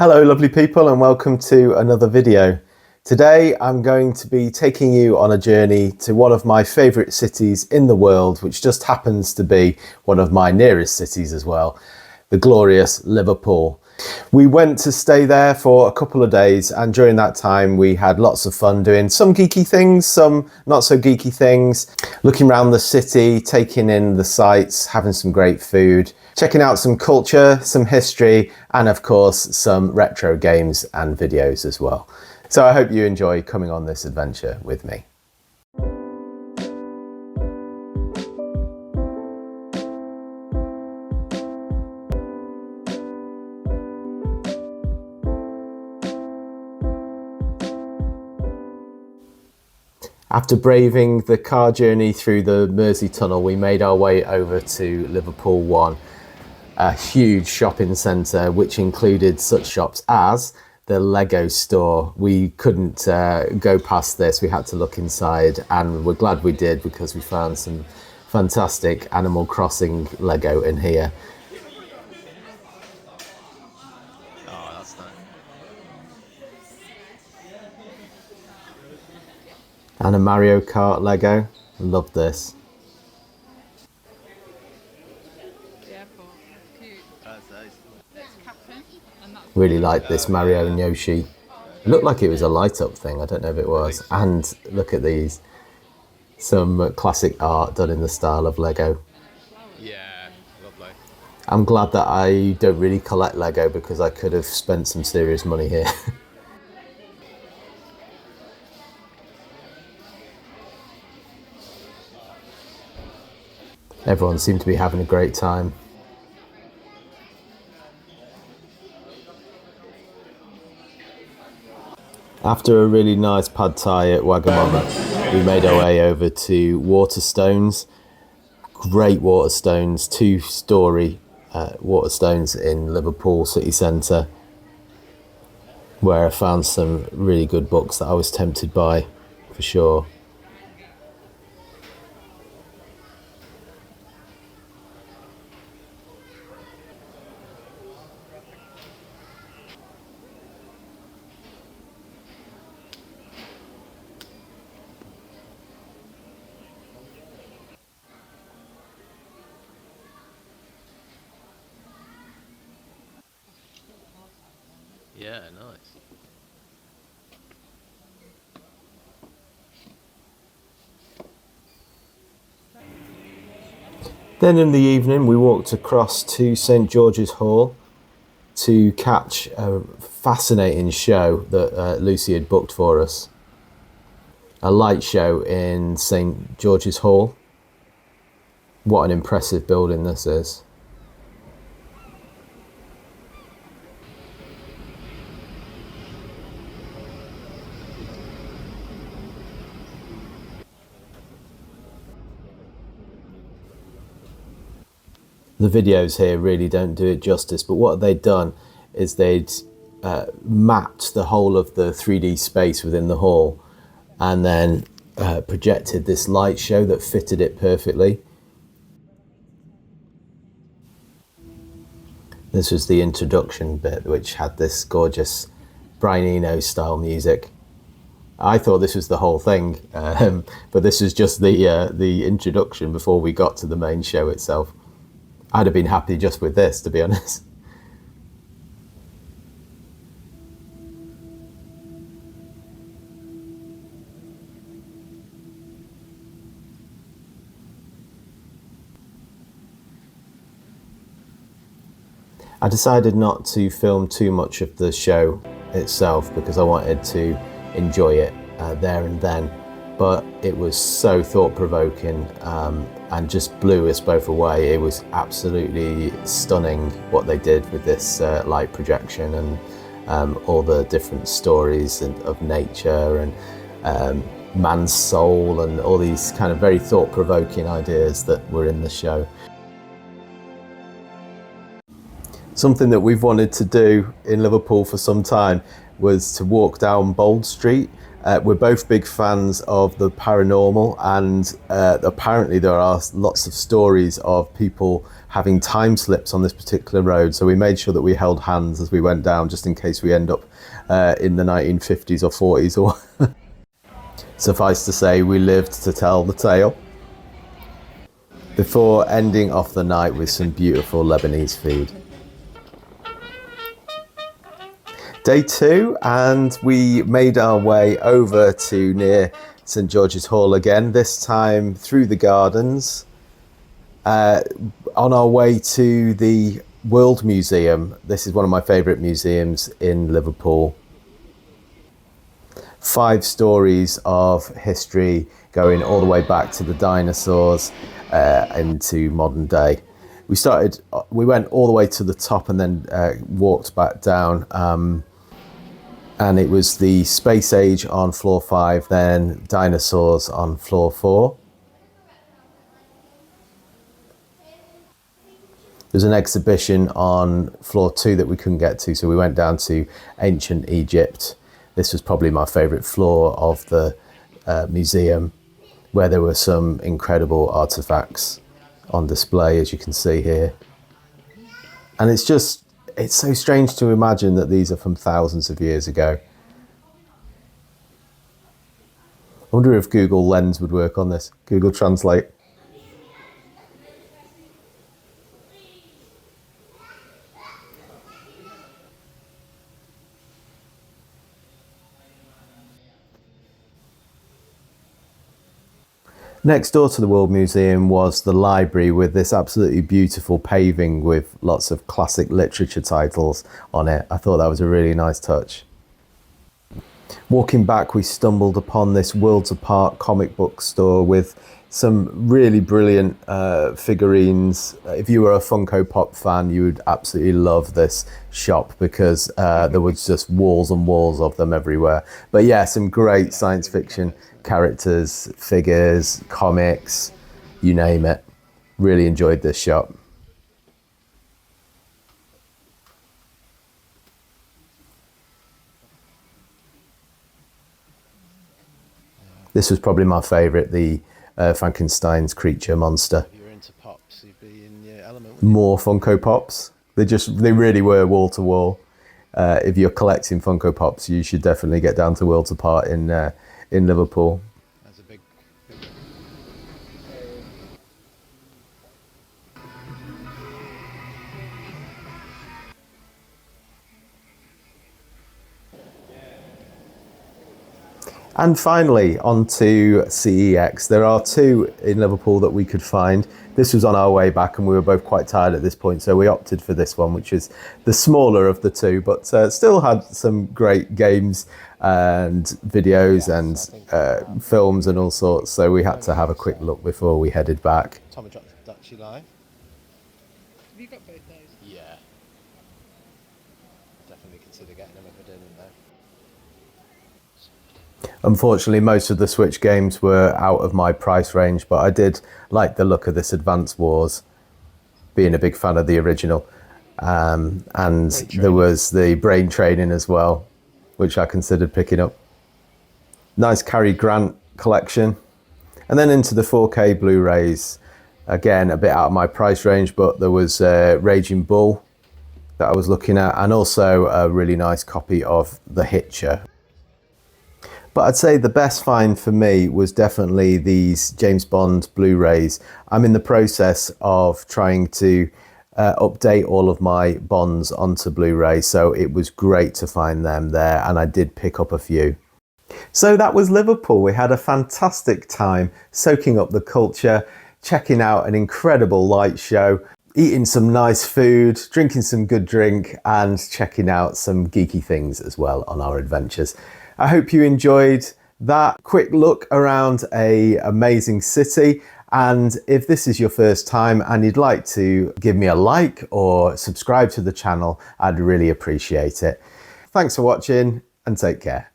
Hello lovely people and welcome to another video. Today I'm going to be taking you on a journey to one of my favourite cities in the world, which just happens to be one of my nearest cities as well, the glorious Liverpool. We went to stay there for a couple of days, and during that time we had lots of fun doing some geeky things, some not so geeky things, looking around the city, taking in the sights, having some great food, checking out some culture, some history, and of course some retro games and videos as well. So I hope you enjoy coming on this adventure with me. After braving the car journey through the Mersey Tunnel, we made our way over to Liverpool 1, a huge shopping centre which included such shops as the Lego store. We couldn't go past this, we had to look inside, and we're glad we did because we found some fantastic Animal Crossing Lego in here. Oh, that's nice. And a Mario Kart Lego. Love this. Really like this Mario and Yoshi. It looked like it was a light up thing, I don't know if it was. And look at these. Some classic art done in the style of Lego. Yeah, lovely. I'm glad that I don't really collect Lego because I could have spent some serious money here. Everyone seemed to be having a great time. After a really nice pad thai at Wagamama, we made our way over to Waterstones. Great Waterstones, two-storey Waterstones in Liverpool city centre, where I found some really good books that I was tempted by, for sure. Yeah, nice. Then in the evening we walked across to St George's Hall to catch a fascinating show that Lucy had booked for us. A light show in St George's Hall. What an impressive building this is. The videos here really don't do it justice, but what they'd done is they'd mapped the whole of the 3D space within the hall and then projected this light show that fitted it perfectly. This was the introduction bit, which had this gorgeous Brian Eno style music. I thought this was the whole thing, but this was just the introduction before we got to the main show itself. I'd have been happy just with this, to be honest. I decided not to film too much of the show itself because I wanted to enjoy it there and then, but it was so thought-provoking and just blew us both away. It was absolutely stunning what they did with this light projection and all the different stories of nature and man's soul and all these kind of very thought-provoking ideas that were in the show. Something that we've wanted to do in Liverpool for some time was to walk down Bold Street. We're both big fans of the paranormal, and apparently there are lots of stories of people having time slips on this particular road, so we made sure that we held hands as we went down, just in case we end up in the 1950s or 40s. Or suffice to say, we lived to tell the tale, before ending off the night with some beautiful Lebanese food. Day 2, and we made our way over to near St George's Hall again, this time through the gardens, on our way to the World Museum. This is one of my favourite museums in Liverpool. 5 stories of history going all the way back to the dinosaurs into modern day. We went all the way to the top and then walked back down, and it was the Space Age on floor 5, then dinosaurs on floor 4. There's an exhibition on floor 2 that we couldn't get to, so we went down to ancient Egypt. This was probably my favourite floor of the museum, where there were some incredible artefacts on display, as you can see here. And it's so strange to imagine that these are from thousands of years ago. I wonder if Google Lens would work on this, Google Translate. Next door to the World Museum was the library, with this absolutely beautiful paving with lots of classic literature titles on it. I thought that was a really nice touch. Walking back, we stumbled upon this Worlds Apart comic book store with some really brilliant figurines. If you were a Funko Pop fan, you would absolutely love this shop, because there was just walls and walls of them everywhere. But yeah, some great science fiction characters, figures, comics, you name it. Really enjoyed this shop. This was probably my favourite, the Frankenstein's creature monster. If you're into pops, you'd be in your element. More Funko Pops. They really were wall to wall. If you're collecting Funko Pops, you should definitely get down to Worlds Apart in Liverpool. That's a big. And finally, on to CEX. There are 2 in Liverpool that we could find. This was on our way back, and we were both quite tired at this point, so we opted for this one, which is the smaller of the 2, but still had some great games and videos and films and all sorts, so we had to have a quick look before we headed back. Tommy dropped Dutchy live. Have you got both those? Yeah. Definitely consider getting them if I didn't though. Unfortunately, most of the Switch games were out of my price range, but I did like the look of this Advance Wars, being a big fan of the original. And there was the Brain Training as well, which I considered picking up. Nice Cary Grant collection. And then into the 4K Blu-rays. Again, a bit out of my price range, but there was Raging Bull that I was looking at, and also a really nice copy of The Hitcher. But I'd say the best find for me was definitely these James Bond Blu-rays. I'm in the process of trying to update all of my Bonds onto Blu-ray, so it was great to find them there, and I did pick up a few. So that was Liverpool. We had a fantastic time soaking up the culture, checking out an incredible light show, eating some nice food, drinking some good drink, and checking out some geeky things as well on our adventures. I hope you enjoyed that quick look around an amazing city. And if this is your first time and you'd like to give me a like or subscribe to the channel, I'd really appreciate it. Thanks for watching, and take care.